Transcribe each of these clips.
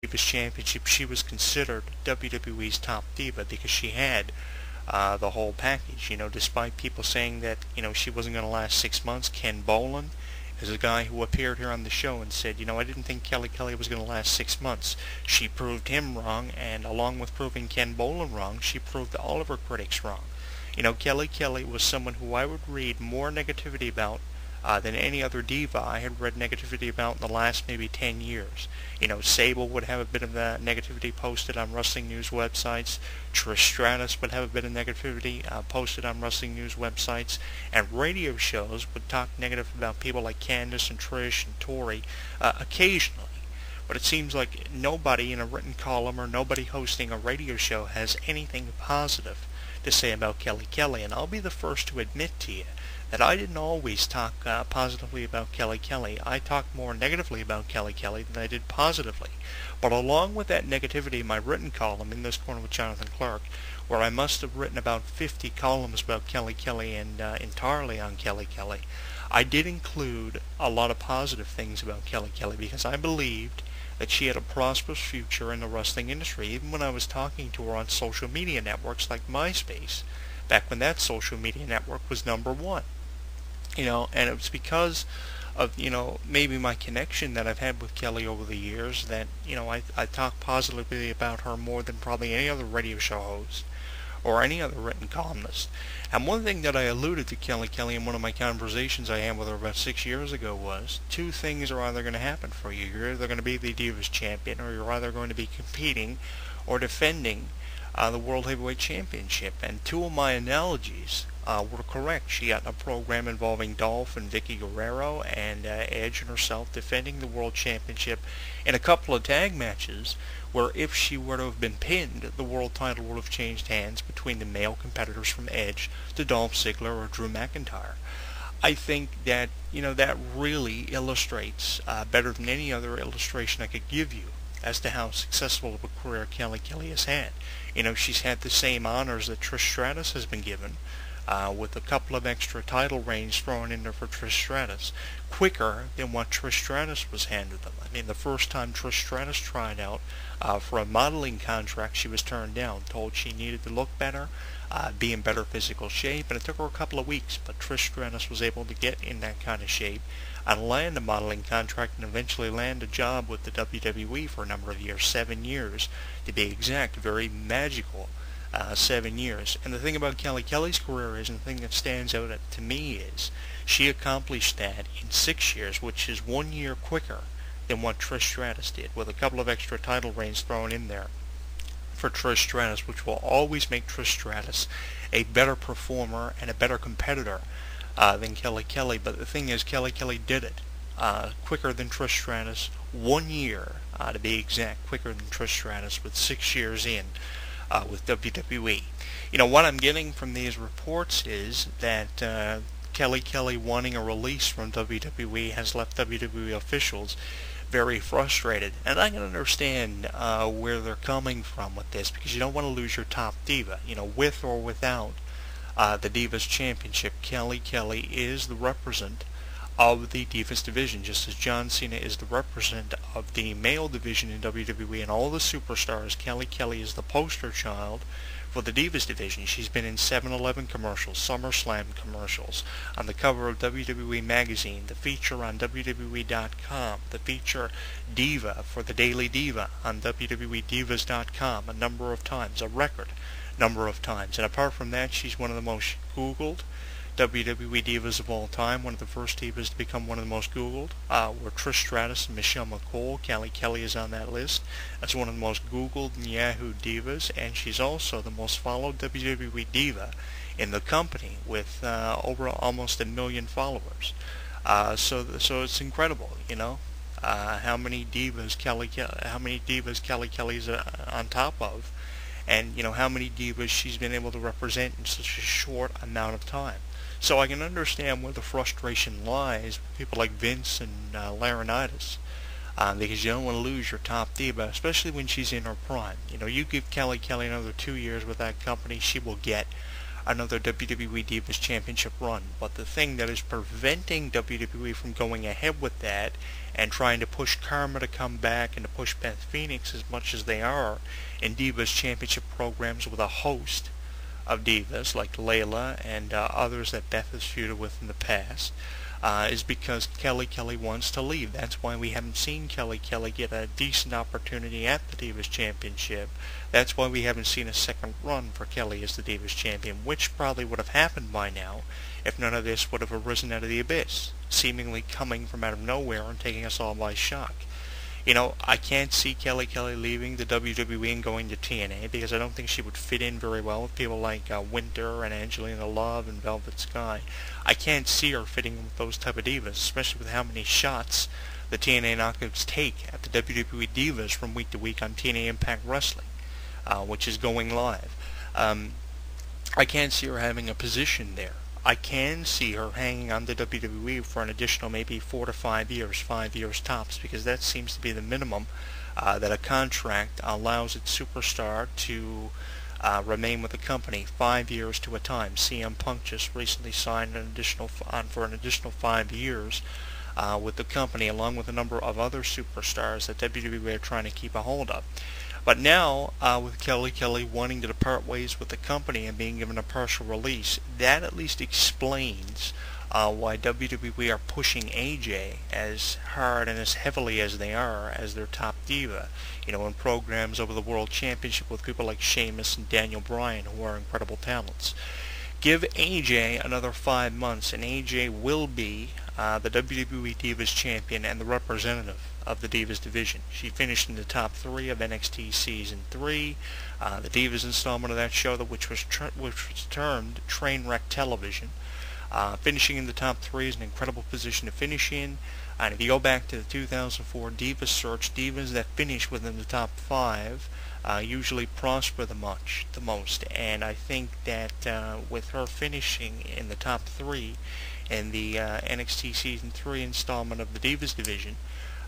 Divas Championship, she was considered WWE's top diva because she had the whole package. Despite people saying that she wasn't going to last 6 months, Ken Boland is a guy who appeared here on the show and said, I didn't think Kelly was going to last 6 months. She proved him wrong, and along with proving Ken Boland wrong, she proved all of her critics wrong. Kelly was someone who I would read more negativity about than any other diva I had read negativity about in the last maybe 10 years. Sable would have a bit of negativity posted on wrestling news websites. Trish Stratus would have a bit of negativity posted on wrestling news websites. And radio shows would talk negative about people like Candice and Trish and Tori occasionally. But it seems like nobody in a written column or nobody hosting a radio show has anything positive to say about Kelly. And I'll be the first to admit to you that I didn't always talk positively about Kelly. I talked more negatively about Kelly than I did positively. But along with that negativity in my written column in this corner with Jonathan Clarke, where I must have written about 50 columns about Kelly and entirely on Kelly, I did include a lot of positive things about Kelly because I believed that she had a prosperous future in the wrestling industry, even when I was talking to her on social media networks like MySpace, back when that social media network was number one. And it was because of, maybe my connection that I've had with Kelly over the years that, I talk positively about her more than probably any other radio show host or any other written columnist. And one thing that I alluded to Kelly in one of my conversations I had with her about 6 years ago was, two things are either going to happen for you. You're either going to be the Divas Champion, or you're either going to be competing or defending the World Heavyweight Championship. And two of my analogies were correct. She got in a program involving Dolph and Vicky Guerrero and Edge and herself defending the World Championship in a couple of tag matches where if she were to have been pinned, the world title would have changed hands between the male competitors from Edge to Dolph Ziggler or Drew McIntyre. I think that, that really illustrates better than any other illustration I could give you as to how successful of a career Kelly has had. She's had the same honors that Trish Stratus has been given, with a couple of extra title reigns thrown in there for Trish Stratus, quicker than what Trish Stratus was handed them. I mean, the first time Trish Stratus tried out for a modeling contract, she was turned down, told she needed to look better, be in better physical shape, and it took her a couple of weeks, but Trish Stratus was able to get in that kind of shape and land a modeling contract and eventually land a job with the WWE for a number of years, 7 years to be exact, very magical 7 years. And the thing about Kelly's career is, and the thing that stands out to me is, she accomplished that in 6 years, which is 1 year quicker than what Trish Stratus did, with a couple of extra title reigns thrown in there for Trish Stratus, which will always make Trish Stratus a better performer and a better competitor than Kelly. But the thing is, Kelly did it quicker than Trish Stratus, 1 year to be exact, quicker than Trish Stratus, with 6 years in with WWE. What I'm getting from these reports is that Kelly wanting a release from WWE has left WWE officials very frustrated. And I can understand where they're coming from with this, because you don't want to lose your top diva. With or without the Divas Championship, Kelly is the representative of the Divas division, just as John Cena is the representative of the male division in WWE and all the superstars. Kelly is the poster child for the Divas division. She's been in 7-Eleven commercials, SummerSlam commercials, on the cover of WWE magazine, the feature on WWE.com, the feature Diva for the Daily Diva on WWEDivas.com a number of times, a record number of times. And apart from that, she's one of the most Googled WWE divas of all time, one of the first divas to become one of the most Googled, were Trish Stratus and Michelle McCool. Kelly is on that list as one of the most Googled in Yahoo divas, and she's also the most followed WWE diva in the company, with over almost 1 million followers. So it's incredible, how many divas Kelly's on top of, and how many divas she's been able to represent in such a short amount of time. So I can understand where the frustration lies with people like Vince and Laurinaitis, because you don't want to lose your top diva, especially when she's in her prime. You give Kelly another 2 years with that company, she will get another WWE Divas Championship run. But the thing that is preventing WWE from going ahead with that and trying to push Karma to come back and to push Beth Phoenix as much as they are in Divas Championship programs with a host of divas like Layla and others that Beth has feuded with in the past, is because Kelly Kelly wants to leave. That's why we haven't seen Kelly Kelly get a decent opportunity at the Divas Championship. That's why we haven't seen a second run for Kelly as the Divas Champion, which probably would have happened by now if none of this would have arisen out of the abyss, seemingly coming from out of nowhere and taking us all by shock. You know, I can't see Kelly Kelly leaving the WWE and going to TNA because I don't think she would fit in very well with people like Winter and Angelina Love and Velvet Sky. I can't see her fitting with those type of divas, especially with how many shots the TNA Knockouts take at the WWE Divas from week to week on TNA Impact Wrestling, which is going live. I can't see her having a position there. I can see her hanging on the WWE for an additional maybe 4 to 5 years, 5 years tops, because that seems to be the minimum that a contract allows its superstar to remain with the company 5 years to a time. CM Punk just recently signed for an additional 5 years with the company, along with a number of other superstars that WWE are trying to keep a hold of. But now, with Kelly Kelly wanting to depart ways with the company and being given a partial release, that at least explains why WWE are pushing AJ as hard and as heavily as they are as their top diva. You know, in programs over the World Championship with people like Sheamus and Daniel Bryan, who are incredible talents. Give AJ another 5 months, and AJ will be the WWE Divas Champion and the representative of the Divas division. She finished in the top 3 of NXT Season 3, the Divas installment of that show, which was termed Trainwreck Television. Finishing in the top 3 is an incredible position to finish in. And if you go back to the 2004 Divas search, divas that finish within the top 5 usually prosper the most. And I think that with her finishing in the top 3 in the NXT Season 3 installment of the Divas division,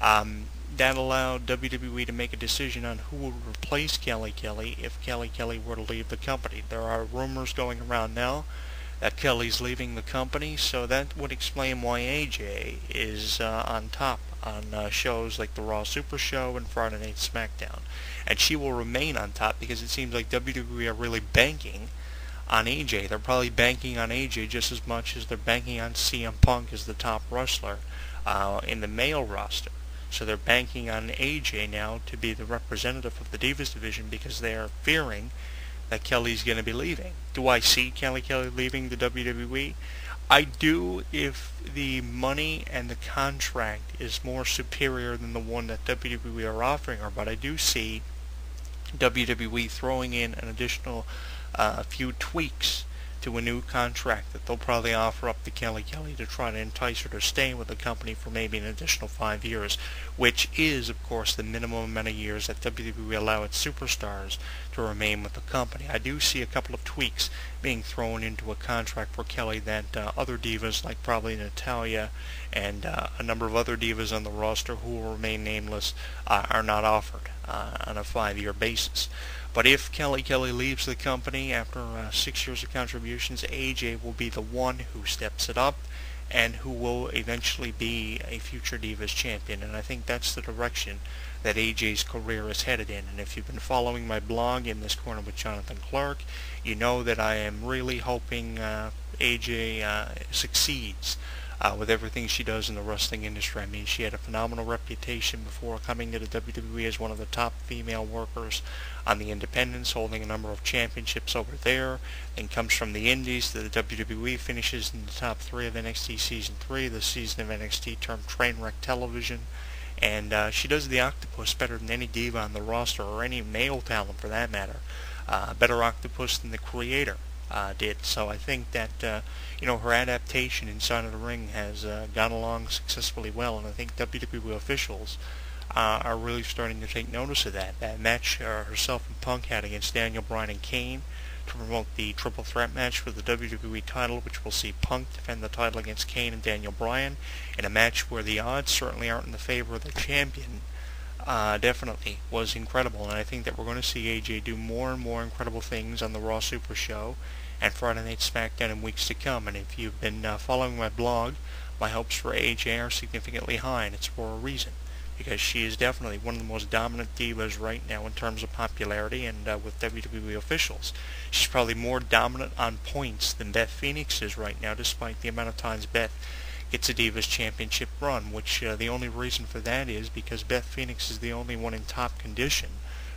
that allowed WWE to make a decision on who would replace Kelly Kelly if Kelly Kelly were to leave the company. There are rumors going around now that Kelly's leaving the company, so that would explain why AJ is on top on shows like the Raw Super Show and Friday Night SmackDown. And she will remain on top because it seems like WWE are really banking on AJ. They're probably banking on AJ just as much as they're banking on CM Punk as the top wrestler in the male roster. So they're banking on AJ now to be the representative of the Divas division because they are fearing that Kelly's going to be leaving. Do I see Kelly Kelly leaving the WWE? I do, if the money and the contract is more superior than the one that WWE are offering her, but I do see WWE throwing in an additional few tweaks to a new contract that they'll probably offer up to Kelly Kelly to try to entice her to stay with the company for maybe an additional 5 years, which is, of course, the minimum amount of years that WWE allow its superstars to remain with the company. I do see a couple of tweaks being thrown into a contract for Kelly that other divas, like probably Natalya and a number of other divas on the roster who will remain nameless, are not offered on a 5-year basis. But if Kelly Kelly leaves the company after 6 years of contributions, AJ will be the one who steps it up and who will eventually be a future Divas champion. And I think that's the direction that AJ's career is headed in. And if you've been following my blog, In This Corner with Jonathan Clarke, you know that I am really hoping AJ succeeds with everything she does in the wrestling industry. I mean, she had a phenomenal reputation before coming to the WWE as one of the top female workers on the independents, holding a number of championships over there, and comes from the indies to the WWE, finishes in the top 3 of NXT Season 3, the season of NXT termed Trainwreck Television, and she does the octopus better than any diva on the roster, or any male talent for that matter. Better octopus than the Creator did. So I think that her adaptation inside of the ring has gone along successfully well, and I think WWE officials are really starting to take notice of that. That match herself and Punk had against Daniel Bryan and Kane to promote the triple threat match for the WWE title, which will see Punk defend the title against Kane and Daniel Bryan in a match where the odds certainly aren't in the favor of the champion. Definitely was incredible, and I think that we're going to see AJ do more and more incredible things on the Raw Super Show and Friday Night SmackDown in weeks to come. And if you've been following my blog, my hopes for AJ are significantly high, and it's for a reason. Because she is definitely one of the most dominant divas right now in terms of popularity and with WWE officials. She's probably more dominant on points than Beth Phoenix is right now, despite the amount of times Beth gets a Divas Championship run, which the only reason for that is because Beth Phoenix is the only one in top condition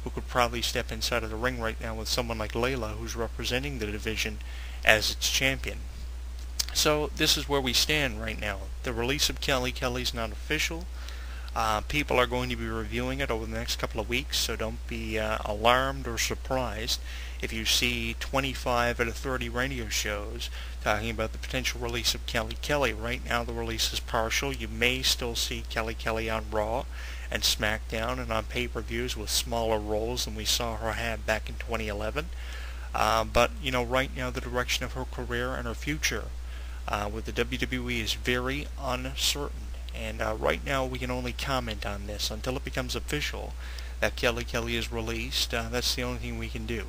who could probably step inside of the ring right now with someone like Layla, who's representing the division as its champion. So this is where we stand right now. The release of Kelly's not official. People are going to be reviewing it over the next couple of weeks, so don't be alarmed or surprised if you see 25 out of 30 radio shows talking about the potential release of Kelly. Right now the release is partial. You may still see Kelly on Raw and SmackDown and on pay-per-views with smaller roles than we saw her have back in 2011. But, right now the direction of her career and her future with the WWE is very uncertain. And right now we can only comment on this until it becomes official that Kelly is released. That's the only thing we can do.